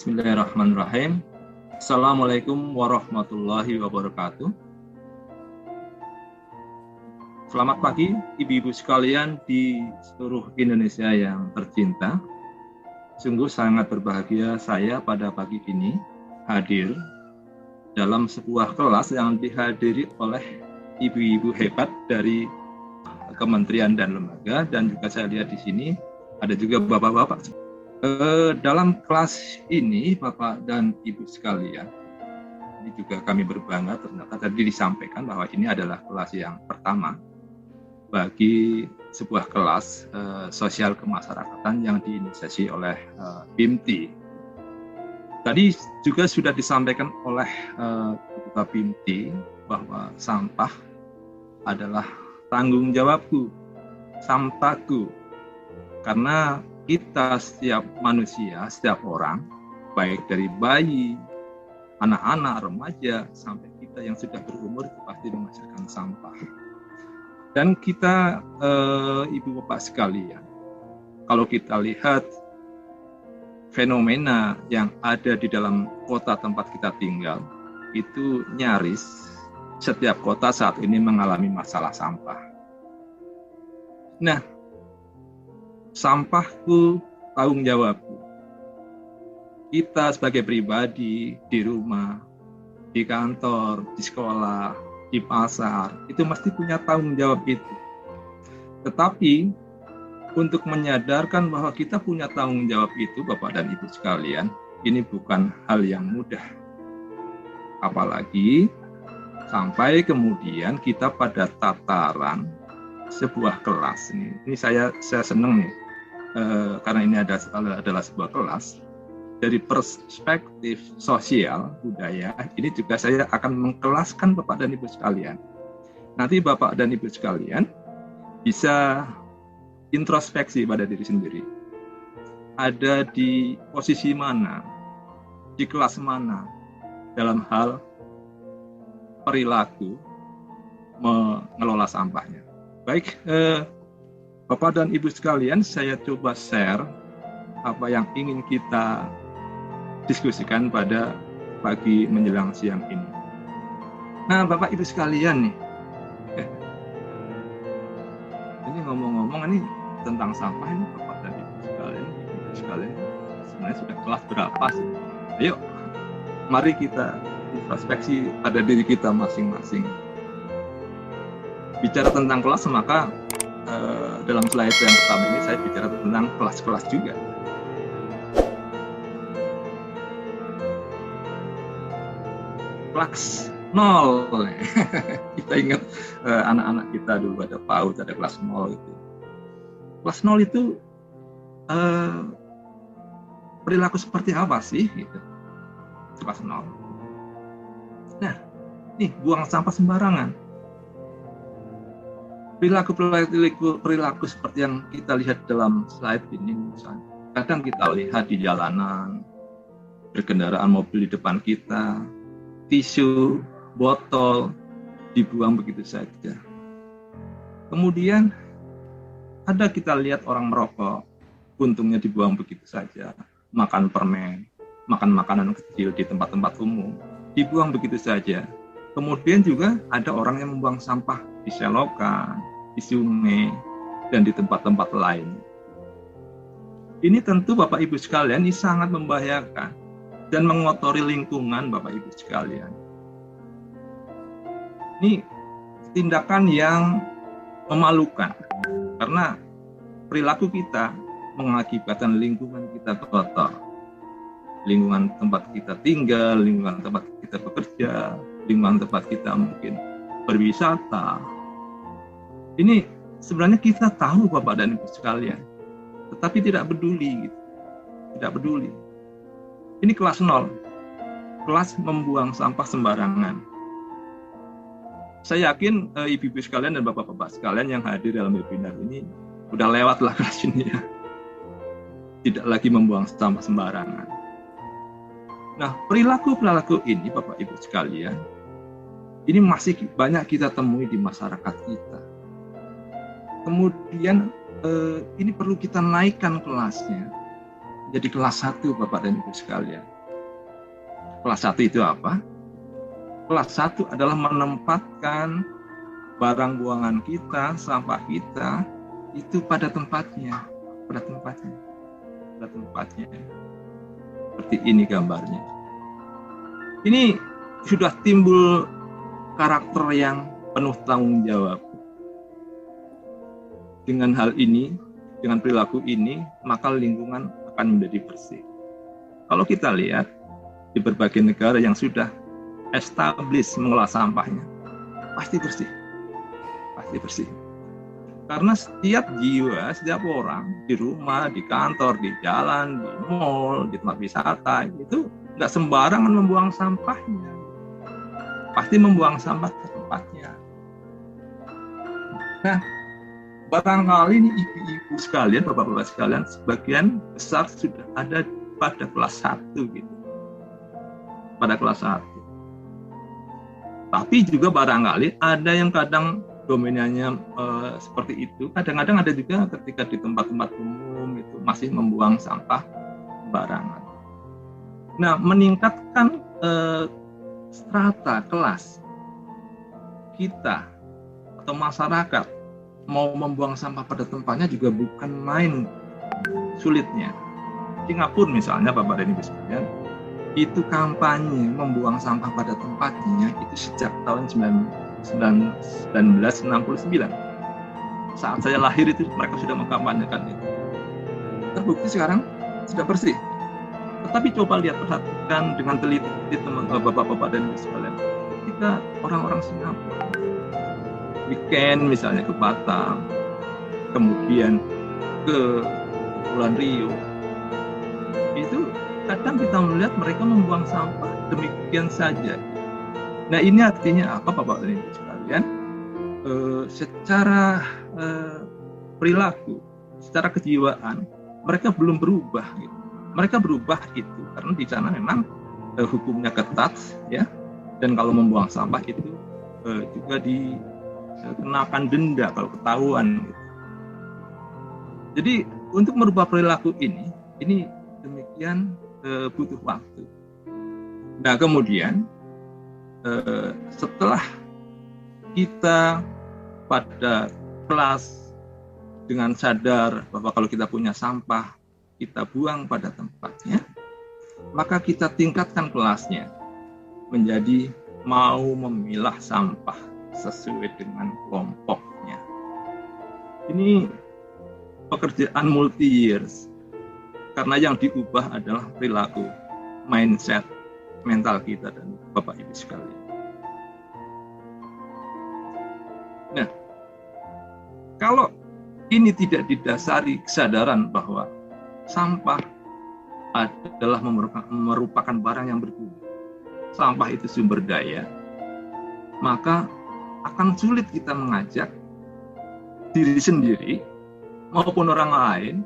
Bismillahirrahmanirrahim. Assalamualaikum warahmatullahi wabarakatuh. Selamat pagi ibu-ibu sekalian di seluruh Indonesia yang tercinta. Sungguh sangat berbahagia saya pada pagi ini hadir dalam sebuah kelas yang dihadiri oleh ibu-ibu hebat dari kementerian dan lembaga, dan juga saya lihat di sini ada juga bapak-bapak. Dalam kelas ini, Bapak dan Ibu sekalian, ini juga kami berbangga ternyata tadi disampaikan bahwa ini adalah kelas yang pertama bagi sebuah kelas sosial kemasyarakatan yang diinisiasi oleh BIMTI. Tadi juga sudah disampaikan oleh Ketua BIMTI bahwa sampah adalah tanggung jawabku, sampahku, karena kita setiap manusia, setiap orang, baik dari bayi, anak-anak, remaja, sampai kita yang sudah berumur pasti menghasilkan sampah. Dan kita, ibu bapak sekalian, kalau kita lihat fenomena yang ada di dalam kota tempat kita tinggal, itu nyaris setiap kota saat ini mengalami masalah sampah. Nah, sampahku, tanggung jawabku. Kita sebagai pribadi, di rumah, di kantor, di sekolah, di pasar, itu mesti punya tanggung jawab itu. Tetapi, untuk menyadarkan bahwa kita punya tanggung jawab itu, Bapak dan Ibu sekalian, ini bukan hal yang mudah. Apalagi, sampai kemudian kita pada tataran sebuah kelas. Ini saya senang nih. Karena ini adalah sebuah kelas dari perspektif sosial budaya, ini juga saya akan mengkelaskan Bapak dan Ibu sekalian. Nanti Bapak dan Ibu sekalian bisa introspeksi pada diri sendiri. Ada di posisi mana, di kelas mana dalam hal perilaku mengelola sampahnya. Baik, Bapak dan Ibu sekalian, saya coba share apa yang ingin kita diskusikan pada pagi menjelang siang ini. Nah, Bapak Ibu sekalian nih, ini ngomong-ngomong ini tentang sampah ini, Bapak dan Ibu sekalian, sebenarnya sudah kelas berapa sih? Ayo, mari kita introspeksi pada diri kita masing-masing. Bicara tentang kelas, maka dalam slide yang pertama ini saya bicara tentang kelas-kelas juga. Kelas 0. Kita ingat anak-anak kita dulu ada PAUD, ada kelas 0 itu. Kelas 0 itu perilaku seperti apa sih gitu. Kelas 0. Nah, nih buang sampah sembarangan. Perilaku seperti yang kita lihat dalam slide ini misalnya. Kadang kita lihat di jalanan, berkendaraan mobil di depan kita, tisu, botol dibuang begitu saja. Kemudian ada kita lihat orang merokok, puntungnya dibuang begitu saja. Makan permen, makan makanan kecil di tempat-tempat umum, dibuang begitu saja. Kemudian juga ada orang yang membuang sampah di selokan, di sungai, dan di tempat-tempat lain. Ini tentu Bapak Ibu sekalian ini sangat membahayakan dan mengotori lingkungan Bapak Ibu sekalian. Ini tindakan yang memalukan karena perilaku kita mengakibatkan lingkungan kita kotor. Lingkungan tempat kita tinggal, lingkungan tempat kita bekerja, lingkungan tempat kita mungkin berwisata. Ini sebenarnya kita tahu Bapak dan Ibu sekalian, tetapi tidak peduli gitu. Tidak peduli. Ini kelas 0. Kelas membuang sampah sembarangan. Saya yakin ibu-ibu sekalian dan bapak-bapak sekalian yang hadir dalam webinar ini udah lewatlah kelas ini ya. Tidak lagi membuang sampah sembarangan. Nah, perilaku ini Bapak Ibu sekalian, ini masih banyak kita temui di masyarakat kita. Kemudian ini perlu kita naikkan kelasnya jadi kelas 1 Bapak dan Ibu sekalian. Kelas 1 itu apa? Kelas 1 adalah menempatkan barang buangan kita, sampah kita itu pada tempatnya. Seperti ini gambarnya. Ini sudah timbul karakter yang penuh tanggung jawab. Dengan hal ini, dengan perilaku ini, maka lingkungan akan menjadi bersih. Kalau kita lihat di berbagai negara yang sudah establish mengolah sampahnya, pasti bersih. Karena setiap jiwa, setiap orang di rumah, di kantor, di jalan, di mall, di tempat wisata itu nggak sembarangan membuang sampahnya. Pasti membuang sampah ke tempatnya. Nah, barangkali ini ibu-ibu sekalian, bapak-bapak sekalian, sebagian besar sudah ada pada kelas 1 gitu. Pada kelas 1. Tapi juga barangkali ada yang kadang dominannya seperti itu. Kadang-kadang ada juga ketika di tempat-tempat umum itu masih membuang sampah sembarangan. Nah, meningkatkan strata kelas kita atau masyarakat mau membuang sampah pada tempatnya juga bukan main sulitnya. Singapura misalnya, Bapak dan Ibu sekalian, itu kampanye membuang sampah pada tempatnya itu sejak tahun 1969. Saat saya lahir itu mereka sudah mengkampanyekan itu. Terbukti sekarang sudah bersih. Tetapi coba lihat, perhatikan dengan teliti teman bapak-bapak dan ibu sekalian. Kita orang-orang Singapura weekend misalnya ke Batam, kemudian ke Kepulauan Rio, itu kadang kita melihat mereka membuang sampah demikian saja. Nah, ini artinya apa, Bapak dan Ibu sekalian? Secara perilaku, secara kejiwaan, mereka belum berubah. Gitu. Mereka berubah itu karena di sana memang hukumnya ketat, ya. Dan kalau membuang sampah itu juga dikenakan denda kalau ketahuan. Gitu. Jadi untuk merubah perilaku ini demikian butuh waktu. Nah, kemudian setelah kita pada kelas dengan sadar bahwa kalau kita punya sampah kita buang pada tempatnya, maka kita tingkatkan kelasnya menjadi mau memilah sampah sesuai dengan kelompoknya. Ini pekerjaan multi years karena yang diubah adalah perilaku, mindset, mental kita dan Bapak Ibu sekalian. Nah, kalau ini tidak didasari kesadaran bahwa sampah adalah merupakan barang yang berguna, sampah itu sumber daya, maka akan sulit kita mengajak diri sendiri maupun orang lain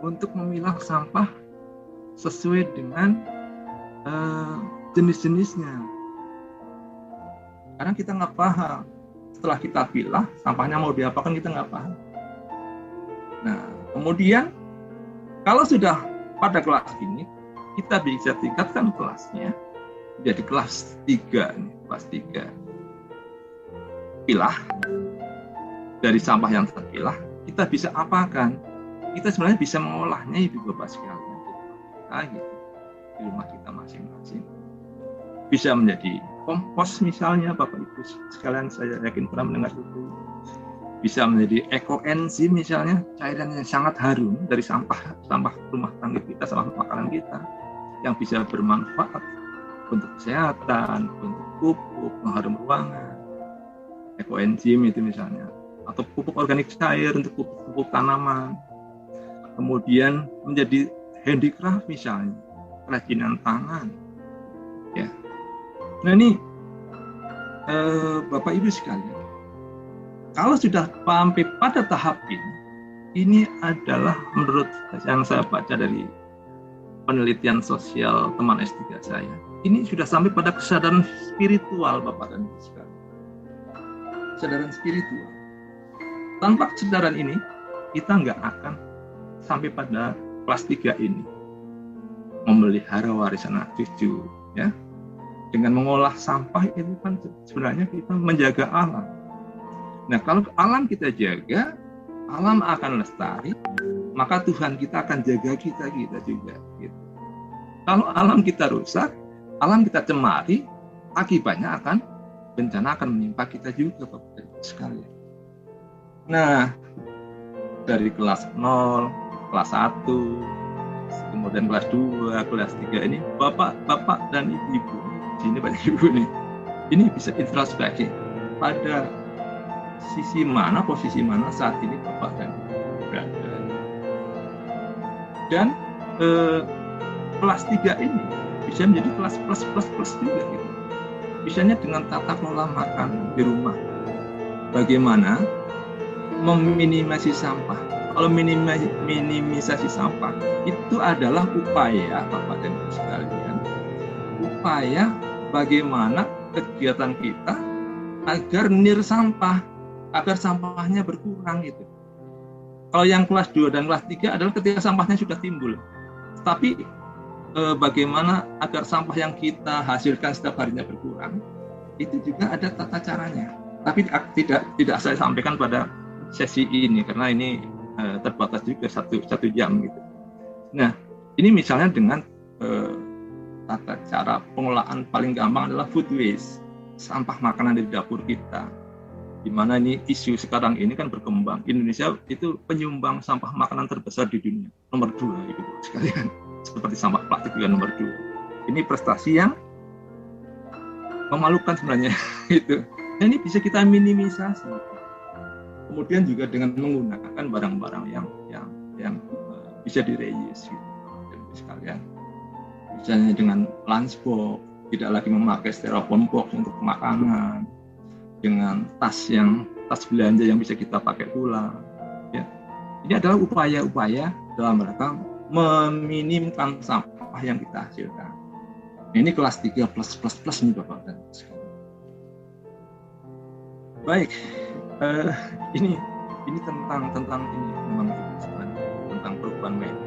untuk memilah sampah sesuai dengan jenis-jenisnya. Karena kita nggak paham. Setelah kita pilah, sampahnya mau diapakan kita nggak paham. Nah, kemudian kalau sudah pada kelas ini, kita bisa tingkatkan kelasnya jadi kelas 3. Kelas 3. Pilah. Dari sampah yang terpilah, kita bisa apakan? Kita sebenarnya bisa mengolahnya, Ibu Bapak sekalian. Gitu. Di rumah kita masing-masing bisa menjadi kompos misalnya, Bapak Ibu sekalian, saya yakin pernah mendengar itu. Bisa menjadi ekoenzim misalnya, cairan yang sangat harum dari sampah rumah tangga kita, sampah makanan kita yang bisa bermanfaat untuk kesehatan, untuk pupuk, mengharum ruangan. Ekoenzim itu misalnya, atau pupuk organik cair untuk pupuk tanaman. Kemudian menjadi handicraft misalnya, kerajinan tangan, ya. Nah, ini Bapak Ibu sekalian, kalau sudah sampai pada tahap ini adalah menurut yang saya baca dari penelitian sosial teman S3 saya, ini sudah sampai pada kesadaran spiritual, Bapak dan Ibu sekalian. Kesadaran spiritual. Tanpa kesadaran ini, kita nggak akan sampai pada kelas 3 ini. memelihara warisan anak cucu, ya. Dengan mengolah sampah itu kan sebenarnya kita menjaga alam. Nah, kalau alam kita jaga, alam akan lestari, maka Tuhan kita akan jaga kita juga. Gitu. Kalau alam kita rusak, alam kita cemari, akibatnya bencana akan menimpa kita juga, Bapak Ibu sekalian. Nah, dari kelas 0, kelas 1, kemudian kelas 2, kelas 3 ini Bapak dan Ibu, sini banyak Ibu nih, ini bisa introspeksi pada posisi mana saat ini Bapak dan Ibu berada. Dan kelas 3 ini bisa menjadi kelas plus juga gitu. Misalnya dengan tata kelola makan di rumah. Bagaimana meminimasi sampah. Kalau minimisasi sampah itu adalah upaya Bapak dan Ibu sekalian, upaya bagaimana kegiatan kita agar sampah, agar sampahnya berkurang gitu. Kalau yang kelas 2 dan kelas 3 adalah ketika sampahnya sudah timbul. Tapi bagaimana agar sampah yang kita hasilkan setiap harinya berkurang, itu juga ada tata caranya. Tapi tidak saya sampaikan pada sesi ini karena ini terbatas juga satu jam gitu. Nah, ini misalnya dengan tata cara pengolahan paling gampang adalah food waste, sampah makanan di dapur kita. Di mana ini isu sekarang ini kan berkembang. Indonesia itu penyumbang sampah makanan terbesar di dunia, nomor 2 Ibu sekalian. Seperti sampah plastik juga nomor 2. Ini prestasi yang memalukan sebenarnya itu. Nah, ini bisa kita minimisasi. Kemudian juga dengan menggunakan barang-barang yang bisa direuse gitu, sekalian. Misalnya dengan lunchbox, tidak lagi memakai styrofoam box untuk makanan, dengan tas belanja yang bisa kita pakai pulang. Ya. Ini adalah upaya-upaya dalam rangka meminimkan sampah yang kita hasilkan. Ini kelas 3 plus nih Bapak dan sekalian. Baik, ini tentang ini memang tentang perubahan medis.